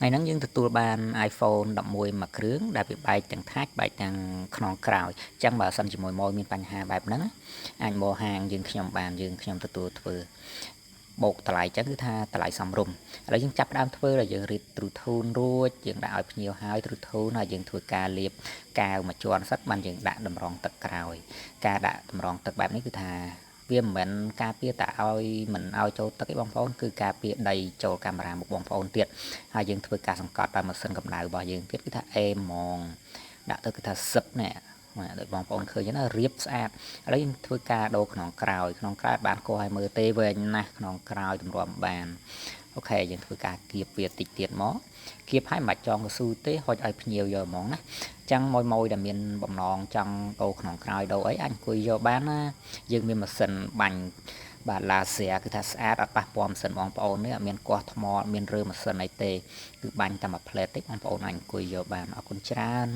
ngày nắng dươngទទួលបាន iPhone 11 មួយគ្រឿងដែលវាបែកទាំងថាច់បែកទាំងខ្នងក្រោយអញ្ចឹងបើសិនជាមួយម៉ូយមានបញ្ហាបែបហ្នឹងអាចមកហាងយើងខ្ញុំបានយើងខ្ញុំទទួលធ្វើបូកតម្លៃអញ្ចឹងគឺថាតម្លៃសមរម្យឥឡូវយើងចាប់ផ្ដើមធ្វើដល់យើងរៀប True Tone រួចយើងដាក់ឲ្យភ្ញៀវហើយ True Tone ហើយយើងធ្វើការលាបកាវមួយជាន់សិតបានយើងដាក់តម្រងទឹកក្រោយការដាក់តម្រងទឹកបែបនេះគឺថាវាមិនមែនការពារតែឲ្យមិនឲ្យចូលទឹកទេបងប្អូនគឺការពារដីចូលកាមេរ៉ាមុខបងប្អូនទៀតហើយយើងធ្វើការសង្កត់តាមម៉ាស៊ីនកម្ដៅរបស់យើងទៀតគឺថាអេហ្មងដាក់ទៅគឺថាសឹកនេះដោយបងប្អូនឃើញណារៀបស្អាតឥឡូវយើងធ្វើការដូរខ្នងក្រោយបានកោះឲ្យមើលទេវែងណាស់ខ្នងក្រោយទម្រាំបានអូខេយើងធ្វើការគៀបវាតិចទៀតមកគៀបឲ្យមិនបាច់ចងកស៊ូទេហុចឲ្យភ្ញៀវយកហ្មងណាចឹងម៉ួយដែលមានបំណងចង់ដូរខ្នងក្រោយដូរអីអាចអង្គុយយកបានណាយើងមានម៉ាស៊ីនបាញ់បាទឡាស៊ែគឺថាស្អាតអត់ប៉ះពាល់ម៉ាស៊ីនបងប្អូននេះអត់មានគាស់ថ្មមានរើម៉ាស៊ីនអីទេគឺបាញ់តែមួយផ្លែតទេបងប្អូនអាចអង្គុយយកបានអរគុណច្រើន